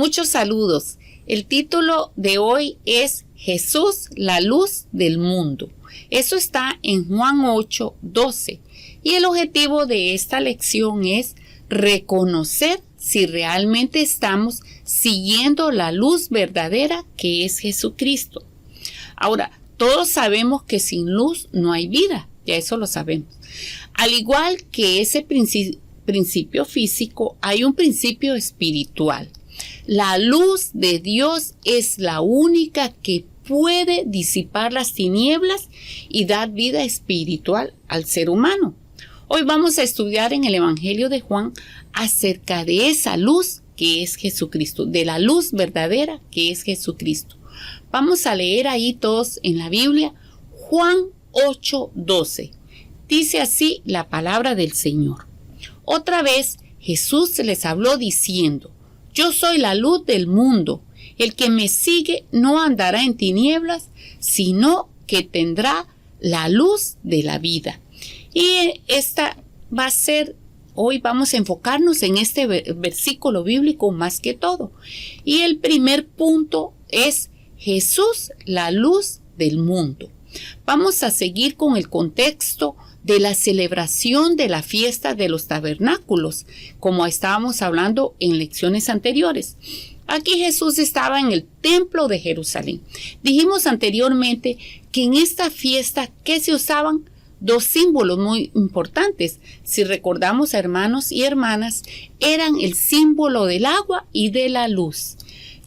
Muchos saludos. El título de hoy es Jesús, la luz del mundo. Eso está en Juan 8:12. Y el objetivo de esta lección es reconocer si realmente estamos siguiendo la luz verdadera que es Jesucristo. Ahora, todos sabemos que sin luz no hay vida, ya eso lo sabemos. Al igual que ese principio físico, hay un principio espiritual. La luz de Dios es la única que puede disipar las tinieblas y dar vida espiritual al ser humano. Hoy vamos a estudiar en el Evangelio de Juan acerca de esa luz que es Jesucristo, de la luz verdadera que es Jesucristo. Vamos a leer ahí todos en la Biblia Juan 8:12. Dice así la palabra del Señor. Otra vez Jesús les habló diciendo: Yo soy la luz del mundo. El que me sigue no andará en tinieblas, sino que tendrá la luz de la vida. Y esta va a ser, hoy vamos a enfocarnos en este versículo bíblico más que todo. Y el primer punto es Jesús, la luz del mundo. Vamos a seguir con el contexto de la celebración de la fiesta de los tabernáculos, como estábamos hablando en lecciones anteriores. Aquí Jesús estaba en el templo de Jerusalén. Dijimos anteriormente que en esta fiesta, ¿qué se usaban? Dos símbolos muy importantes. Si recordamos, hermanos y hermanas, eran el símbolo del agua y de la luz.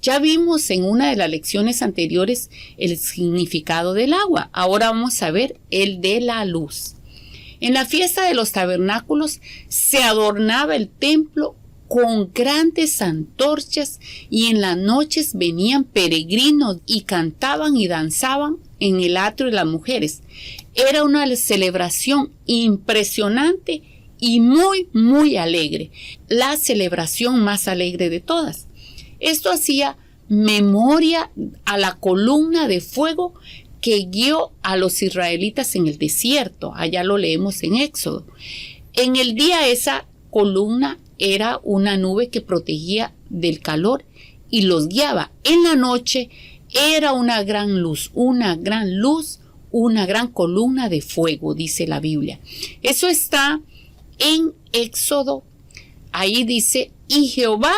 Ya vimos en una de las lecciones anteriores el significado del agua. Ahora vamos a ver el de la luz. En la fiesta de los tabernáculos se adornaba el templo con grandes antorchas y en las noches venían peregrinos y cantaban y danzaban en el atrio de las mujeres. Era una celebración impresionante y muy alegre. La celebración más alegre de todas. Esto hacía memoria a la columna de fuego que guió a los israelitas en el desierto. Allá lo leemos en Éxodo. En el día esa columna era una nube que protegía del calor y los guiaba. En la noche era una gran luz, una gran columna de fuego, dice la Biblia. Eso está en Éxodo. Ahí dice: y Jehová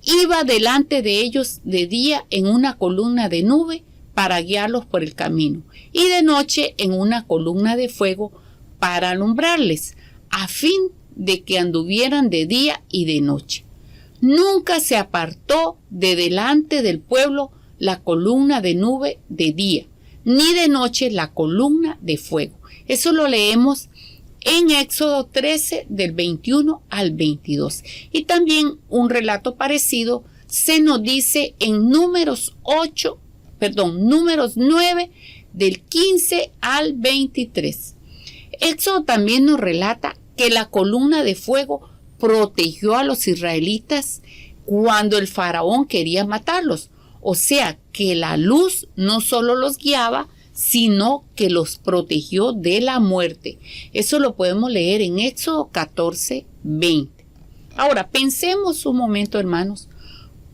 iba delante de ellos de día en una columna de nube para guiarlos por el camino, y de noche en una columna de fuego para alumbrarles, a fin de que anduvieran de día y de noche. Nunca se apartó de delante del pueblo la columna de nube de día, ni de noche la columna de fuego. Eso lo leemos en Éxodo 13, del 21 al 22. Y también un relato parecido se nos dice en Números 9, del 15 al 23. Éxodo también nos relata que la columna de fuego protegió a los israelitas cuando el faraón quería matarlos. O sea, que la luz no solo los guiaba, sino que los protegió de la muerte. Eso lo podemos leer en Éxodo 14:20. Ahora, pensemos un momento, hermanos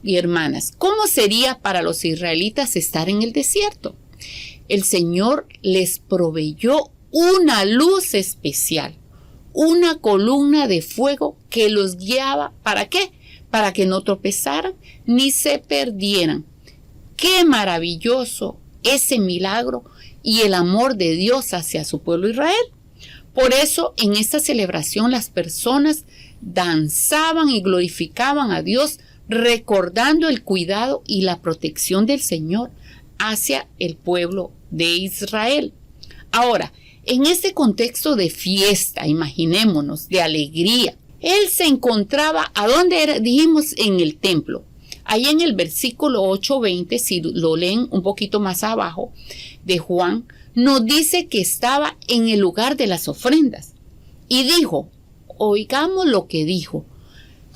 y hermanas, ¿cómo sería para los israelitas estar en el desierto? El Señor les proveyó una luz especial, una columna de fuego que los guiaba. ¿Para qué? Para que no tropezaran ni se perdieran. ¡Qué maravilloso ese milagro y el amor de Dios hacia su pueblo Israel! Por eso, en esta celebración las personas danzaban y glorificaban a Dios, recordando el cuidado y la protección del Señor hacia el pueblo de Israel. Ahora, en este contexto de fiesta, imaginémonos, de alegría, Él se encontraba, ¿a dónde era? Dijimos, en el templo. Ahí en el versículo 8:20, si lo leen un poquito más abajo de Juan, nos dice que estaba en el lugar de las ofrendas. Y dijo, oigamos lo que dijo: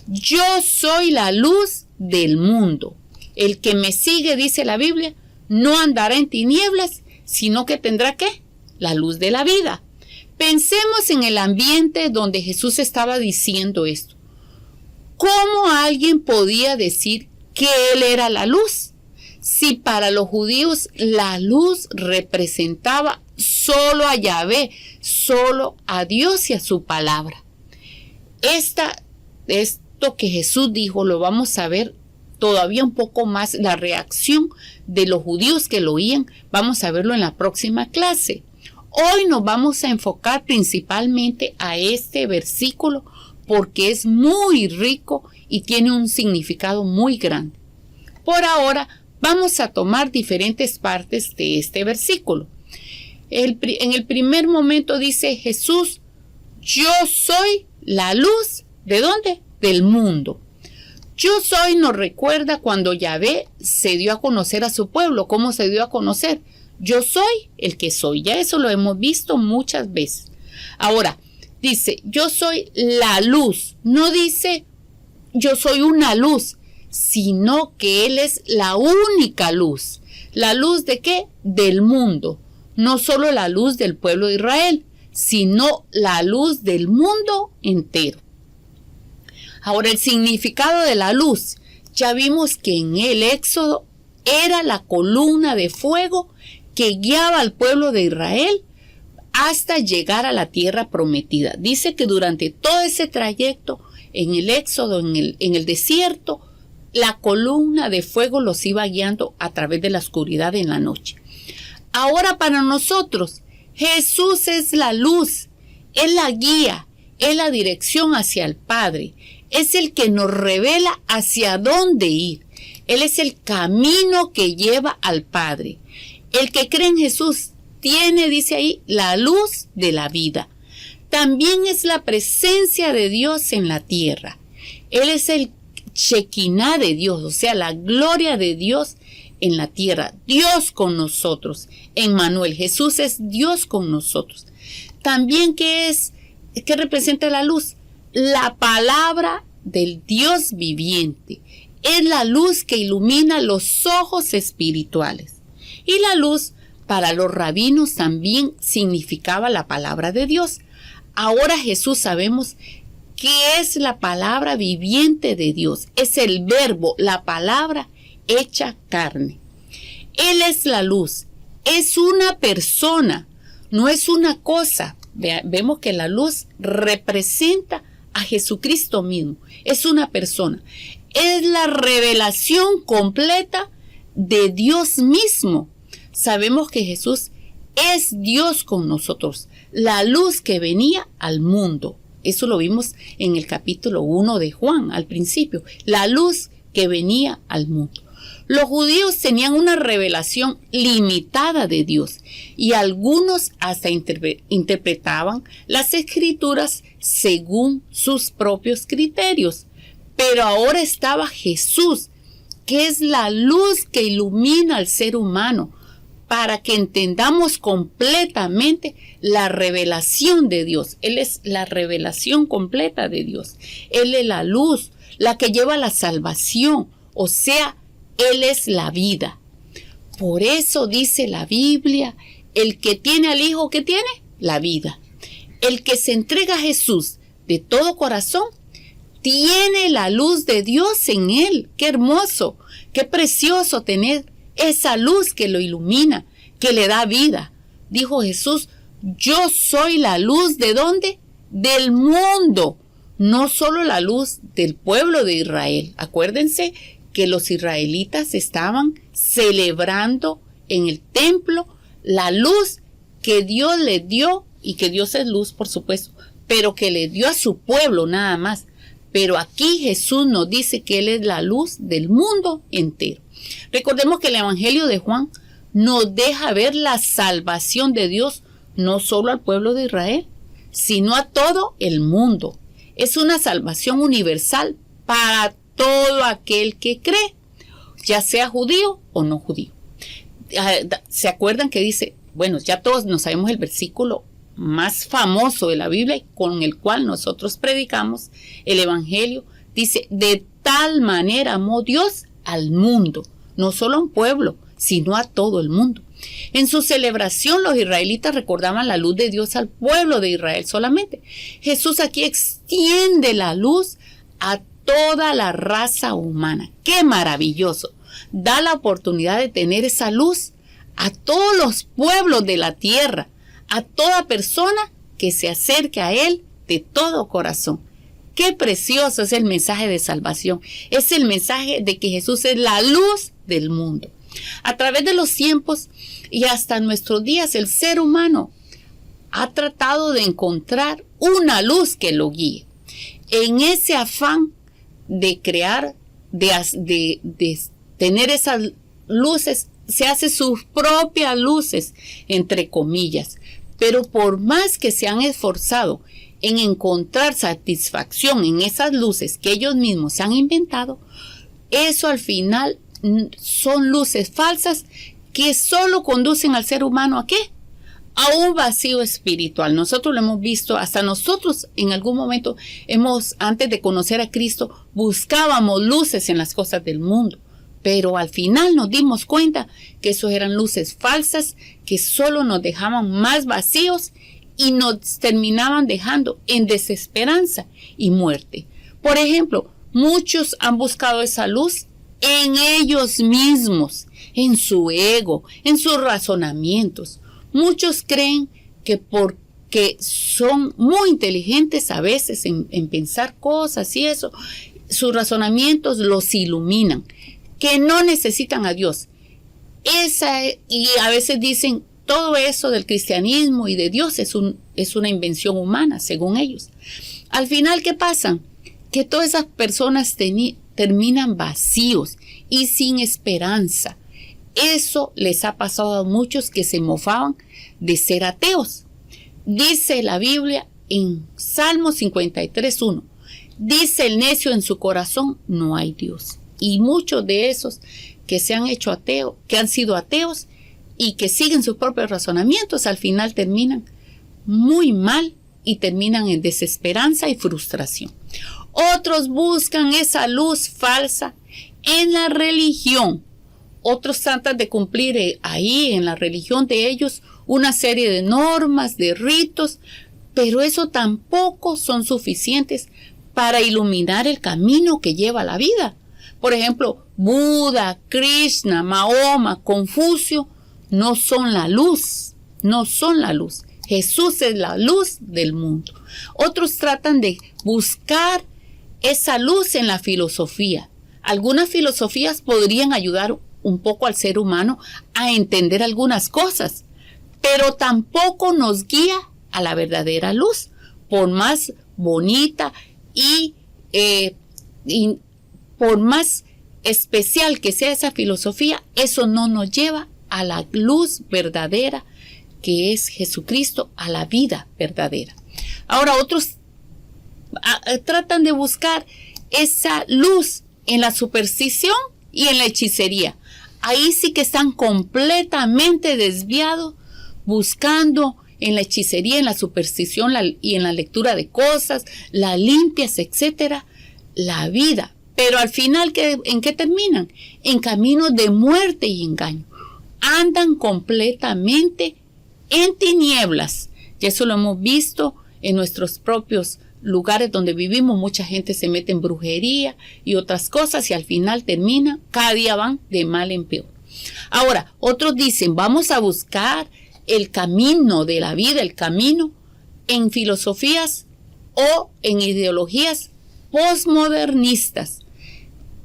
yo soy la luz del mundo. El que me sigue, dice la Biblia, no andará en tinieblas, sino que tendrá, ¿qué? La luz de la vida. Pensemos en el ambiente donde Jesús estaba diciendo esto. ¿Cómo alguien podía decir que Él era la luz. Si para los judíos la luz representaba solo a Yahvé, solo a Dios y a su palabra. Esto que Jesús dijo lo vamos a ver todavía un poco más, la reacción de los judíos que lo oían, vamos a verlo en la próxima clase. Hoy nos vamos a enfocar principalmente a este versículo porque es muy rico y tiene un significado muy grande. Por ahora vamos a tomar diferentes partes de este versículo. En el primer momento dice Jesús, yo soy la luz, ¿de dónde? Del mundo. Yo soy nos recuerda cuando Yahvé se dio a conocer a su pueblo. ¿Cómo se dio a conocer? Yo soy el que soy. Ya eso lo hemos visto muchas veces. Ahora, dice, yo soy la luz. No dice, yo soy una luz, sino que Él es la única luz. ¿La luz de qué? Del mundo. No solo la luz del pueblo de Israel, sino la luz del mundo entero. Ahora, el significado de la luz. Ya vimos que en el Éxodo era la columna de fuego que guiaba al pueblo de Israel hasta llegar a la tierra prometida. Dice que durante todo ese trayecto, en el Éxodo, en el desierto, la columna de fuego los iba guiando a través de la oscuridad en la noche. Ahora para nosotros, Jesús es la luz, es la guía, es la dirección hacia el Padre, es el que nos revela hacia dónde ir. Él es el camino que lleva al Padre. El que cree en Jesús tiene, dice ahí, la luz de la vida. También es la presencia de Dios en la tierra. Él es el Shekinah de Dios, o sea, la gloria de Dios en la tierra. Dios con nosotros. Emmanuel, Jesús es Dios con nosotros. También, ¿qué representa la luz? La palabra del Dios viviente. Es la luz que ilumina los ojos espirituales. Y la luz para los rabinos también significaba la palabra de Dios. Ahora Jesús sabemos que es la palabra viviente de Dios. Es el verbo, la palabra hecha carne. Él es la luz. Es una persona, no es una cosa. Vemos que la luz representa a Jesucristo mismo. Es una persona. Es la revelación completa de Dios mismo. Sabemos que Jesús es Dios con nosotros, la luz que venía al mundo. Eso lo vimos en el capítulo 1 de Juan, al principio, la luz que venía al mundo. Los judíos tenían una revelación limitada de Dios y algunos hasta interpretaban las escrituras según sus propios criterios. Pero ahora estaba Jesús, que es la luz que ilumina al ser humano, para que entendamos completamente la revelación de Dios. Él es la revelación completa de Dios. Él es la luz, la que lleva la salvación, o sea, Él es la vida. Por eso dice la Biblia, el que tiene al Hijo, ¿qué tiene? La vida. El que se entrega a Jesús de todo corazón, tiene la luz de Dios en él. ¡Qué hermoso! ¡Qué precioso tener esa luz que lo ilumina, que le da vida! Dijo Jesús, yo soy la luz, ¿de dónde? Del mundo. No solo la luz del pueblo de Israel. Acuérdense que los israelitas estaban celebrando en el templo la luz que Dios les dio, y que Dios es luz, por supuesto, pero que le dio a su pueblo nada más. Pero aquí Jesús nos dice que Él es la luz del mundo entero. Recordemos que el Evangelio de Juan nos deja ver la salvación de Dios no solo al pueblo de Israel, sino a todo el mundo. Es una salvación universal para todo aquel que cree, ya sea judío o no judío. ¿Se acuerdan que dice? Bueno, ya todos nos sabemos el versículo más famoso de la Biblia con el cual nosotros predicamos el Evangelio. Dice, de tal manera amó Dios al mundo, no solo a un pueblo, sino a todo el mundo. En su celebración los israelitas recordaban la luz de Dios al pueblo de Israel solamente. Jesús aquí extiende la luz a toda la raza humana. ¡Qué maravilloso! Da la oportunidad de tener esa luz a todos los pueblos de la tierra, a toda persona que se acerque a Él de todo corazón. ¡Qué precioso es el mensaje de salvación! Es el mensaje de que Jesús es la luz del mundo. A través de los tiempos y hasta nuestros días, el ser humano ha tratado de encontrar una luz que lo guíe. En ese afán de crear, de tener esas luces, se hace sus propias luces, entre comillas. Pero por más que se han esforzado en encontrar satisfacción en esas luces que ellos mismos se han inventado, eso al final son luces falsas que solo conducen al ser humano ¿a qué? A un vacío espiritual. Nosotros lo hemos visto, hasta nosotros en algún momento antes de conocer a Cristo, buscábamos luces en las cosas del mundo. Pero al final nos dimos cuenta que eso eran luces falsas que solo nos dejaban más vacíos y nos terminaban dejando en desesperanza y muerte. Por ejemplo, muchos han buscado esa luz en ellos mismos, en su ego, en sus razonamientos. Muchos creen que porque son muy inteligentes a veces en pensar cosas y eso, sus razonamientos los iluminan, que no necesitan a Dios. Y a veces dicen, todo eso del cristianismo y de Dios es una invención humana, según ellos. Al final, ¿qué pasa? Que todas esas personas terminan vacíos y sin esperanza. Eso les ha pasado a muchos que se mofaban de ser ateos. Dice la Biblia en Salmo 53:1, dice el necio en su corazón, no hay Dios. Y muchos de esos que se han hecho ateos, que han sido ateos y que siguen sus propios razonamientos, al final terminan muy mal y terminan en desesperanza y frustración. Otros buscan esa luz falsa en la religión. Otros tratan de cumplir ahí en la religión de ellos una serie de normas, de ritos, pero eso tampoco son suficientes para iluminar el camino que lleva a la vida. Por ejemplo, Buda, Krishna, Mahoma, Confucio no son la luz, no son la luz. Jesús es la luz del mundo. Otros tratan de buscar esa luz en la filosofía. Algunas filosofías podrían ayudar un poco al ser humano a entender algunas cosas, pero tampoco nos guía a la verdadera luz, por más bonita y por más especial que sea esa filosofía, eso no nos lleva a la luz verdadera que es Jesucristo, a la vida verdadera. Ahora otros tratan de buscar esa luz en la superstición y en la hechicería. Ahí sí que están completamente desviados, buscando en la hechicería, en la superstición y en la lectura de cosas, las limpias, etcétera, la vida. Pero al final, ¿en qué terminan? En caminos de muerte y engaño. Andan completamente en tinieblas. Y eso lo hemos visto en nuestros propios lugares donde vivimos. Mucha gente se mete en brujería y otras cosas y al final termina, cada día van de mal en peor. Ahora, otros dicen, vamos a buscar el camino de la vida, el camino en filosofías o en ideologías posmodernistas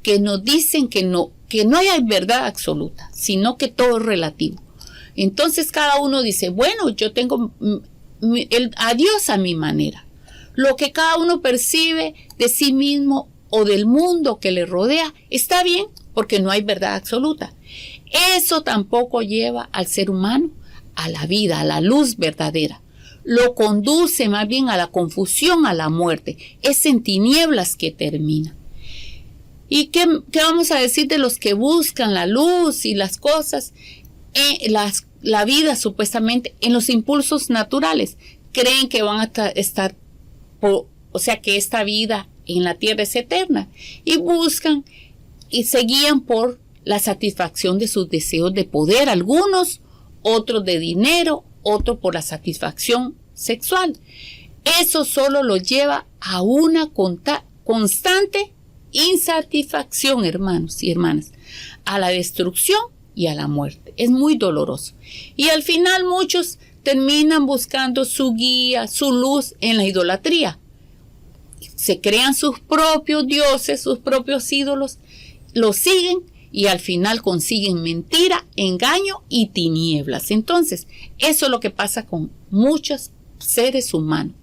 que nos dicen que no hay verdad absoluta, sino que todo es relativo. Entonces cada uno dice, bueno, yo tengo a Dios a mi manera. Lo que cada uno percibe de sí mismo o del mundo que le rodea está bien, porque no hay verdad absoluta. Eso tampoco lleva al ser humano a la vida, a la luz verdadera. Lo conduce más bien a la confusión, a la muerte. Es en tinieblas que termina. ¿Y qué vamos a decir de los que buscan la luz y las cosas, la vida supuestamente en los impulsos naturales? Creen que van a estar, que esta vida en la tierra es eterna y buscan y se guían por la satisfacción de sus deseos de poder, algunos, otros de dinero, otros por la satisfacción sexual. Eso solo los lleva a una constante insatisfacción, hermanos y hermanas, a la destrucción y a la muerte. Es muy doloroso. Y al final muchos terminan buscando su guía, su luz en la idolatría. Se crean sus propios dioses, sus propios ídolos, los siguen y al final consiguen mentira, engaño y tinieblas. Entonces, eso es lo que pasa con muchos seres humanos,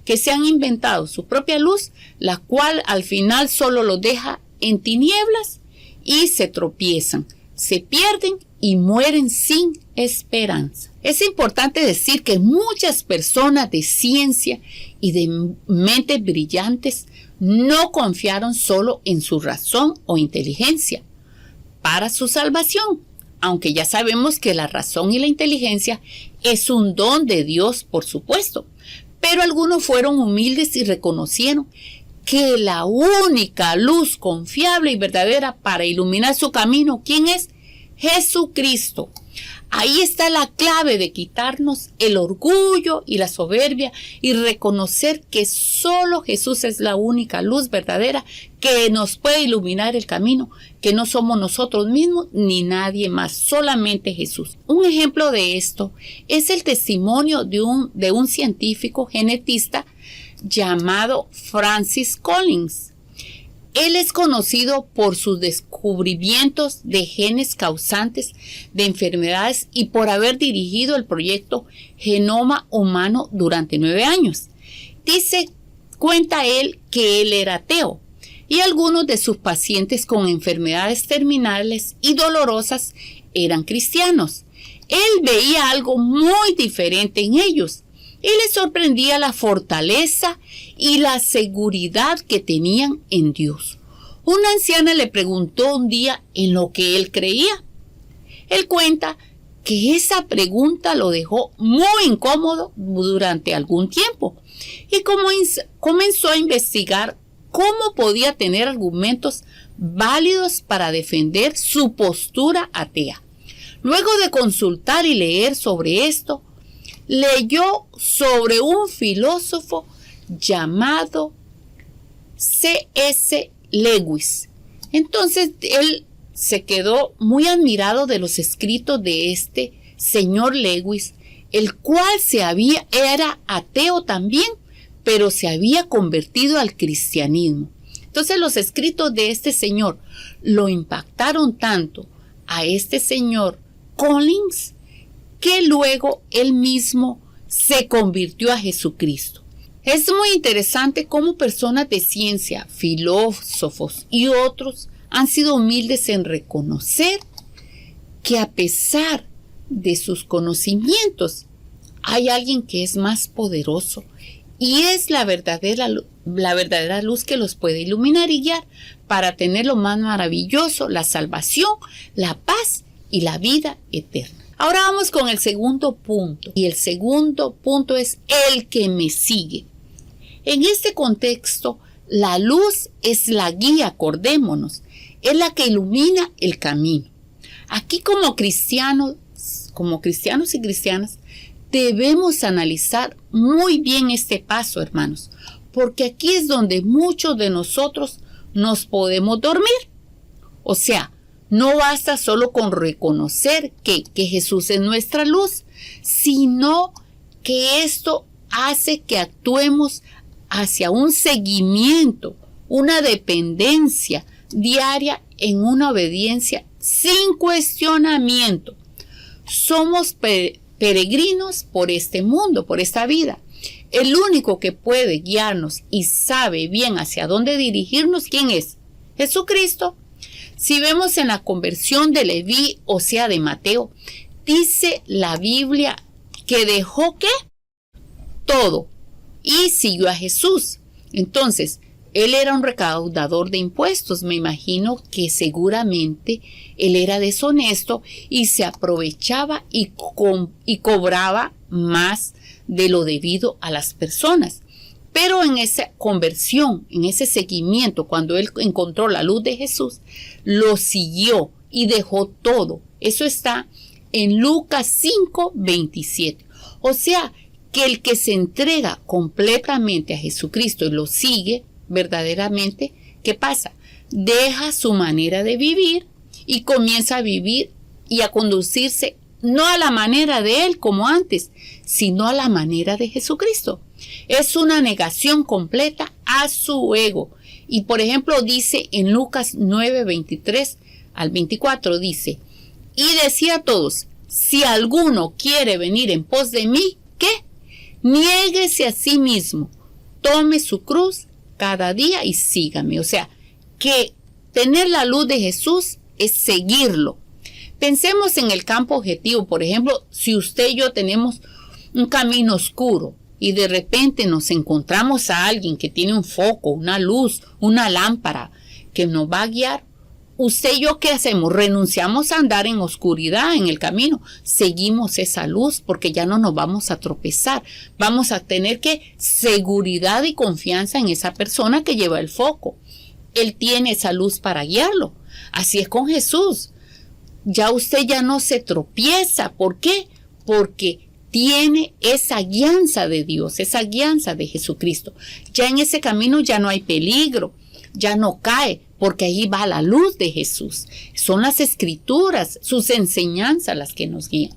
que se han inventado su propia luz, la cual al final solo los deja en tinieblas y se tropiezan, se pierden y mueren sin esperanza. Es importante decir que muchas personas de ciencia y de mentes brillantes no confiaron solo en su razón o inteligencia para su salvación, aunque ya sabemos que la razón y la inteligencia es un don de Dios, por supuesto, pero algunos fueron humildes y reconocieron que la única luz confiable y verdadera para iluminar su camino, ¿quién es? Jesucristo. Ahí está la clave de quitarnos el orgullo y la soberbia y reconocer que solo Jesús es la única luz verdadera que nos puede iluminar el camino, que no somos nosotros mismos ni nadie más, solamente Jesús. Un ejemplo de esto es el testimonio de un científico genetista llamado Francis Collins. Él es conocido por sus descubrimientos de genes causantes de enfermedades y por haber dirigido el proyecto Genoma Humano durante 9 años. Cuenta él que él era ateo y algunos de sus pacientes con enfermedades terminales y dolorosas eran cristianos. Él veía algo muy diferente en ellos y le sorprendía la fortaleza y la seguridad que tenían en Dios. Una anciana le preguntó un día en lo que él creía. Él cuenta que esa pregunta lo dejó muy incómodo durante algún tiempo y comenzó a investigar cómo podía tener argumentos válidos para defender su postura atea. Luego de consultar y leer sobre esto, leyó sobre un filósofo llamado C.S. Lewis. Entonces él se quedó muy admirado de los escritos de este señor Lewis, el cual era ateo también, pero se había convertido al cristianismo. Entonces los escritos de este señor lo impactaron tanto a este señor Collins que luego él mismo se convirtió a Jesucristo. Es muy interesante cómo personas de ciencia, filósofos y otros han sido humildes en reconocer que a pesar de sus conocimientos hay alguien que es más poderoso y es la verdadera luz que los puede iluminar y guiar para tener lo más maravilloso, la salvación, la paz y la vida eterna. Ahora vamos con el segundo punto, y el segundo punto es el que me sigue. En este contexto, la luz es la guía, acordémonos, es la que ilumina el camino. Aquí como cristianos y cristianas, debemos analizar muy bien este paso, hermanos, porque aquí es donde muchos de nosotros nos podemos dormir. O sea, no basta solo con reconocer que Jesús es nuestra luz, sino que esto hace que actuemos hacia un seguimiento, una dependencia diaria en una obediencia sin cuestionamiento. Somos peregrinos por este mundo, por esta vida. El único que puede guiarnos y sabe bien hacia dónde dirigirnos, ¿quién es? Jesucristo. Si vemos en la conversión de Leví, o sea, de Mateo, dice la Biblia que dejó ¿qué? Todo y siguió a Jesús. Entonces, él era un recaudador de impuestos. Me imagino que seguramente él era deshonesto y se aprovechaba y cobraba más de lo debido a las personas. Pero en esa conversión, en ese seguimiento, cuando él encontró la luz de Jesús, lo siguió y dejó todo. Eso está en Lucas 5:27. O sea, que el que se entrega completamente a Jesucristo y lo sigue verdaderamente, ¿qué pasa? deja su manera de vivir y comienza a vivir y a conducirse no a la manera de él como antes, sino a la manera de Jesucristo. Es una negación completa a su ego. Y por ejemplo dice en Lucas 9:23 al 24, dice, y decía a todos, si alguno quiere venir en pos de mí, ¿qué? Niéguese a sí mismo, tome su cruz cada día y sígame. O sea, que tener la luz de Jesús es seguirlo. Pensemos en el campo objetivo. Por ejemplo, si usted y yo tenemos un camino oscuro y de repente nos encontramos a alguien que tiene un foco, una luz, una lámpara que nos va a guiar, usted y yo, ¿qué hacemos? Renunciamos a andar en oscuridad en el camino. Seguimos esa luz porque ya no nos vamos a tropezar. Vamos a tener seguridad y confianza en esa persona que lleva el foco. Él tiene esa luz para guiarlo. Así es con Jesús. Ya usted ya no se tropieza. ¿Por qué? Porque tiene esa guianza de Dios, esa guianza de Jesucristo. Ya en ese camino ya no hay peligro, ya no cae, porque ahí va la luz de Jesús. Son las Escrituras, sus enseñanzas las que nos guían.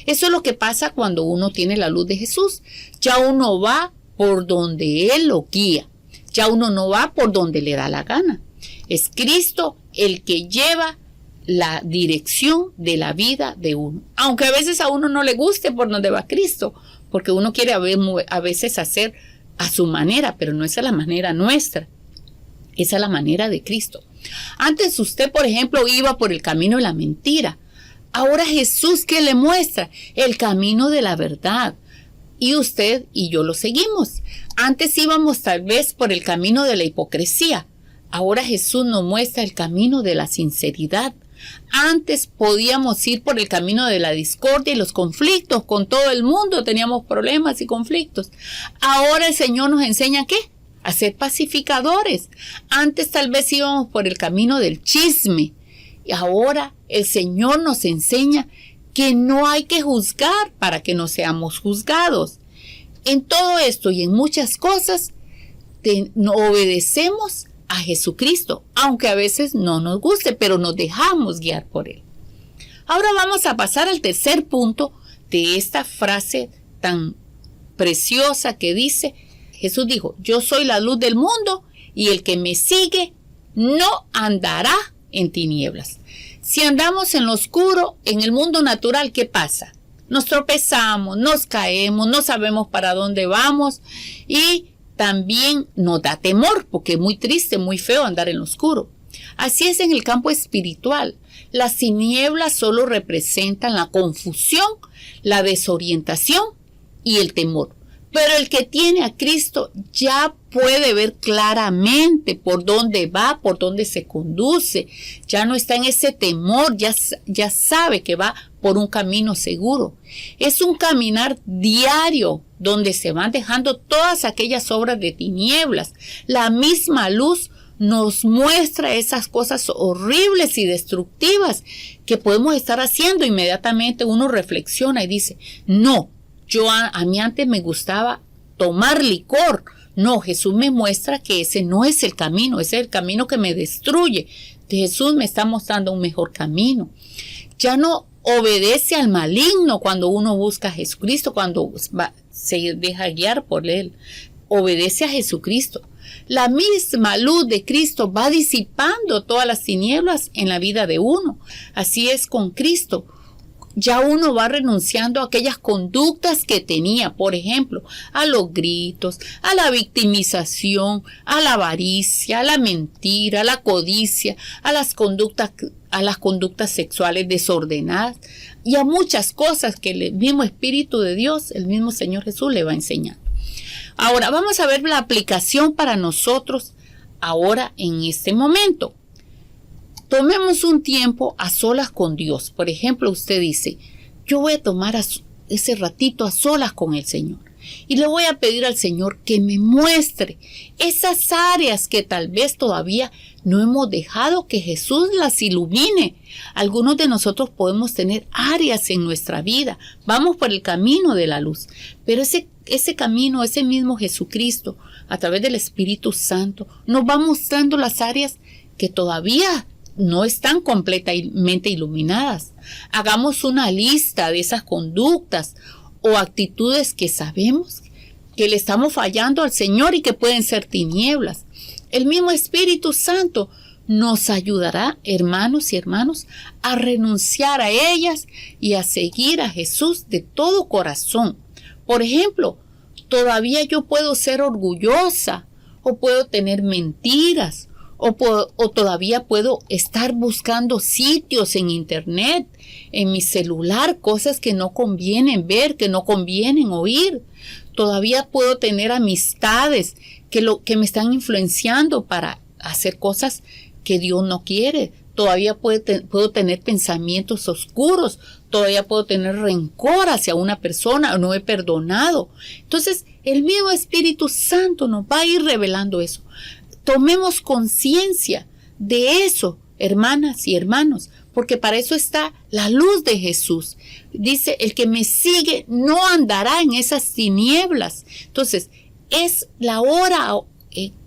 Eso es lo que pasa cuando uno tiene la luz de Jesús. Ya uno va por donde Él lo guía. Ya uno no va por donde le da la gana. Es Cristo el que lleva la dirección de la vida de uno. Aunque a veces a uno no le guste por donde va Cristo, porque uno quiere a veces hacer a su manera, pero no es a la manera nuestra. Esa es la manera de Cristo. Antes usted, por ejemplo, iba por el camino de la mentira. Ahora Jesús, ¿qué le muestra? El camino de la verdad. Y usted y yo lo seguimos. Antes íbamos tal vez por el camino de la hipocresía. Ahora Jesús nos muestra el camino de la sinceridad. Antes podíamos ir por el camino de la discordia y los conflictos. Con todo el mundo teníamos problemas y conflictos. Ahora el Señor nos enseña ¿qué? A ser pacificadores. Antes tal vez íbamos por el camino del chisme. Y ahora el Señor nos enseña que no hay que juzgar para que no seamos juzgados. En todo esto y en muchas cosas obedecemos a Jesucristo, aunque a veces no nos guste, pero nos dejamos guiar por Él. Ahora vamos a pasar al tercer punto de esta frase tan preciosa que dice, Jesús dijo, yo soy la luz del mundo y el que me sigue no andará en tinieblas. Si andamos en lo oscuro, en el mundo natural, ¿qué pasa? Nos tropezamos, nos caemos, no sabemos para dónde vamos y también nos da temor porque es muy triste, muy feo andar en lo oscuro. Así es en el campo espiritual. Las tinieblas solo representan la confusión, la desorientación y el temor. Pero el que tiene a Cristo ya puede ver claramente por dónde va, por dónde se conduce. Ya no está en ese temor, ya sabe que va por un camino seguro. Es un caminar diario donde se van dejando todas aquellas obras de tinieblas. La misma luz nos muestra esas cosas horribles y destructivas que podemos estar haciendo. Inmediatamente uno reflexiona y dice, no. A mí antes me gustaba tomar licor. No, Jesús me muestra que ese no es el camino, ese es el camino que me destruye. Jesús me está mostrando un mejor camino. Ya no obedece al maligno cuando uno busca a Jesucristo, cuando se deja guiar por Él. Obedece a Jesucristo. La misma luz de Cristo va disipando todas las tinieblas en la vida de uno. Así es con Cristo. Ya uno va renunciando a aquellas conductas que tenía, por ejemplo, a los gritos, a la victimización, a la avaricia, a la mentira, a la codicia, a las conductas sexuales desordenadas y a muchas cosas que el mismo Espíritu de Dios, el mismo Señor Jesús le va enseñando. Ahora vamos a ver la aplicación para nosotros ahora en este momento. Tomemos un tiempo a solas con Dios. Por ejemplo, usted dice, yo voy a tomar ese ratito a solas con el Señor. Y le voy a pedir al Señor que me muestre esas áreas que tal vez todavía no hemos dejado que Jesús las ilumine. Algunos de nosotros podemos tener áreas en nuestra vida. Vamos por el camino de la luz. Pero ese camino, ese mismo Jesucristo, a través del Espíritu Santo, nos va mostrando las áreas que todavía no están completamente iluminadas. Hagamos una lista de esas conductas o actitudes que sabemos que le estamos fallando al Señor y que pueden ser tinieblas. El mismo Espíritu Santo nos ayudará, hermanos y hermanas, a renunciar a ellas y a seguir a Jesús de todo corazón. Por ejemplo, todavía yo puedo ser orgullosa, o puedo tener mentiras, o todavía puedo estar buscando sitios en internet, en mi celular, cosas que no convienen ver, que no convienen oír. Todavía puedo tener amistades que me están influenciando para hacer cosas que Dios no quiere. Todavía puedo tener pensamientos oscuros. Todavía puedo tener rencor hacia una persona o no he perdonado. Entonces, el mismo Espíritu Santo nos va a ir revelando eso. Tomemos conciencia de eso, hermanas y hermanos, porque para eso está la luz de Jesús. Dice, el que me sigue no andará en esas tinieblas. Entonces, es la hora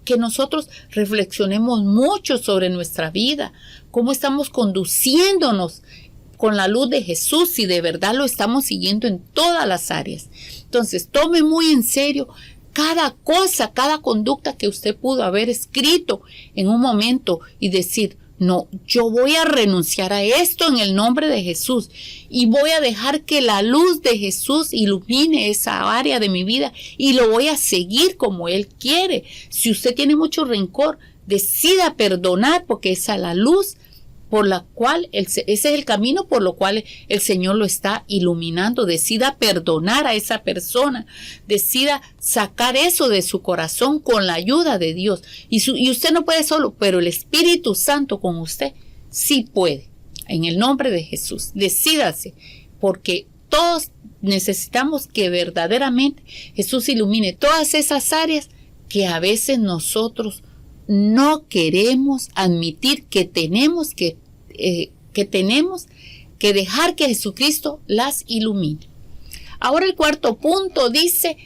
que nosotros reflexionemos mucho sobre nuestra vida, cómo estamos conduciéndonos con la luz de Jesús, si de verdad lo estamos siguiendo en todas las áreas. Entonces, tome muy en serio cada cosa, cada conducta que usted pudo haber escrito en un momento y decir, no, yo voy a renunciar a esto en el nombre de Jesús y voy a dejar que la luz de Jesús ilumine esa área de mi vida y lo voy a seguir como Él quiere. Si usted tiene mucho rencor, decida perdonar, porque esa es la luz por la cual, ese es el camino por lo cual el Señor lo está iluminando. Decida perdonar a esa persona, decida sacar eso de su corazón con la ayuda de Dios. Y usted no puede solo, pero el Espíritu Santo con usted sí puede. En el nombre de Jesús, decídase, porque todos necesitamos que verdaderamente Jesús ilumine todas esas áreas que a veces nosotros no queremos admitir que tenemos que dejar que Jesucristo las ilumine. Ahora el cuarto punto dice,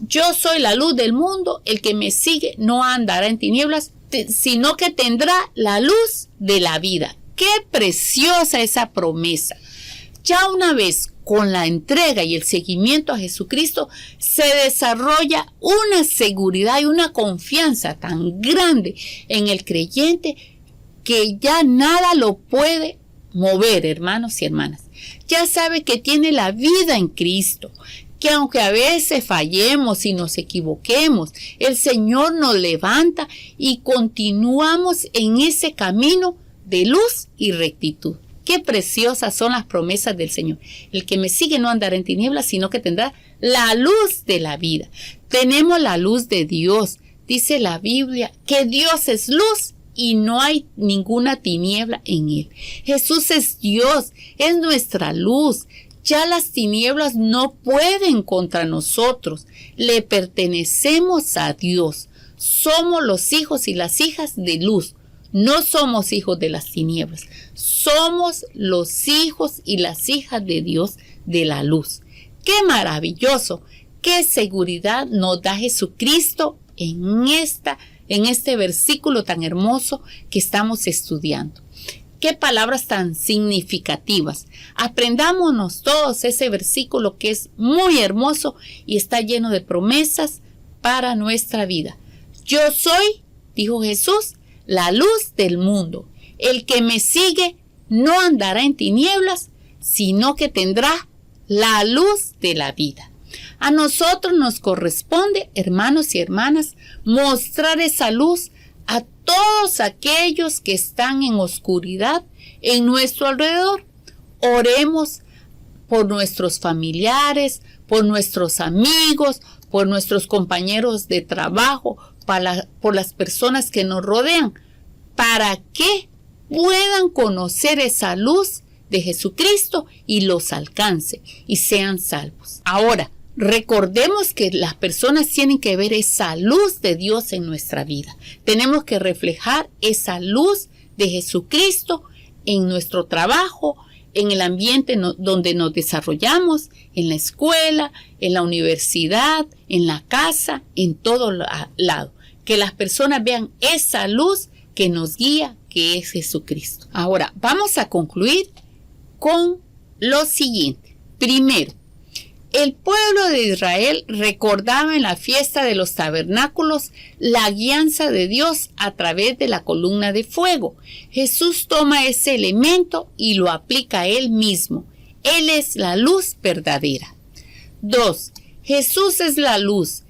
yo soy la luz del mundo, el que me sigue no andará en tinieblas, sino que tendrá la luz de la vida. ¡Qué preciosa esa promesa! Ya una vez con la entrega y el seguimiento a Jesucristo, se desarrolla una seguridad y una confianza tan grande en el creyente que ya nada lo puede mover, hermanos y hermanas. Ya sabe que tiene la vida en Cristo, que aunque a veces fallemos y nos equivoquemos, el Señor nos levanta y continuamos en ese camino de luz y rectitud. Qué preciosas son las promesas del Señor. El que me sigue no andará en tinieblas, sino que tendrá la luz de la vida. Tenemos la luz de Dios. Dice la Biblia que Dios es luz y no hay ninguna tiniebla en Él. Jesús es Dios, es nuestra luz. Ya las tinieblas no pueden contra nosotros. Le pertenecemos a Dios. Somos los hijos y las hijas de luz. No somos hijos de las tinieblas. Somos los hijos y las hijas de Dios de la luz. ¡Qué maravilloso! ¡Qué seguridad nos da Jesucristo en este versículo tan hermoso que estamos estudiando! ¡Qué palabras tan significativas! Aprendámonos todos ese versículo que es muy hermoso y está lleno de promesas para nuestra vida. Yo soy, dijo Jesús, la luz del mundo. El que me sigue no andará en tinieblas, sino que tendrá la luz de la vida. A nosotros nos corresponde, hermanos y hermanas, mostrar esa luz a todos aquellos que están en oscuridad en nuestro alrededor. Oremos por nuestros familiares, por nuestros amigos, por nuestros compañeros de trabajo, por las personas que nos rodean, para que puedan conocer esa luz de Jesucristo y los alcance y sean salvos. Ahora, recordemos que las personas tienen que ver esa luz de Dios en nuestra vida. Tenemos que reflejar esa luz de Jesucristo en nuestro trabajo, en el ambiente donde nos desarrollamos, en la escuela, en la universidad, en la casa, en todo lado. Que las personas vean esa luz que nos guía, que es Jesucristo. Ahora, vamos a concluir con lo siguiente. Primero, el pueblo de Israel recordaba en la fiesta de los tabernáculos la guianza de Dios a través de la columna de fuego. Jesús toma ese elemento y lo aplica a él mismo. Él es la luz verdadera. 2. Jesús es la luz.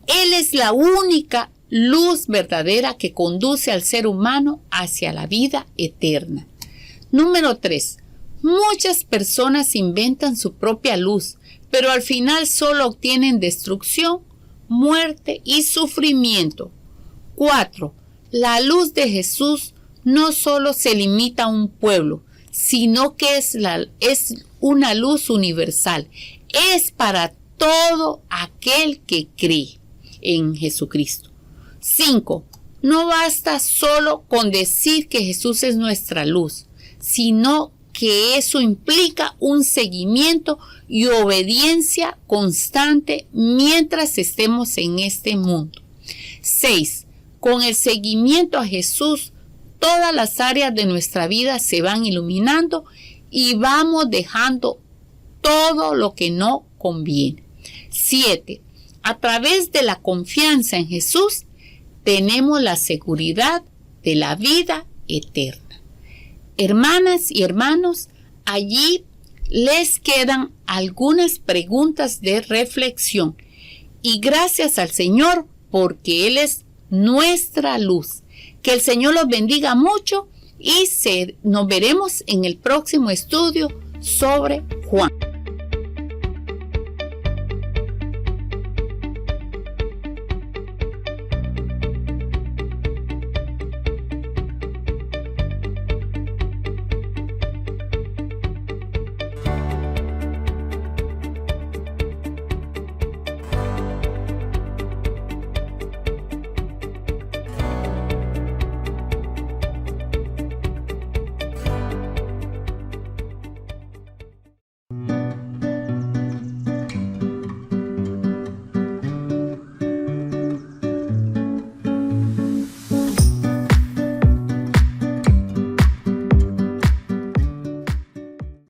Él es la única luz verdadera que conduce al ser humano hacia la vida eterna. Número 3. Muchas personas inventan su propia luz, pero al final solo obtienen destrucción, muerte y sufrimiento. 4. La luz de Jesús no solo se limita a un pueblo, sino que es una luz universal. Es para todo aquel que cree en Jesucristo. 5. No basta solo con decir que Jesús es nuestra luz, sino que eso implica un seguimiento y obediencia constante mientras estemos en este mundo. 6. Con el seguimiento a Jesús, todas las áreas de nuestra vida se van iluminando y vamos dejando todo lo que no conviene. 7. A través de la confianza en Jesús, tenemos la seguridad de la vida eterna. Hermanas y hermanos, allí les quedan algunas preguntas de reflexión. Y gracias al Señor, porque Él es nuestra luz. Que el Señor los bendiga mucho y nos veremos en el próximo estudio sobre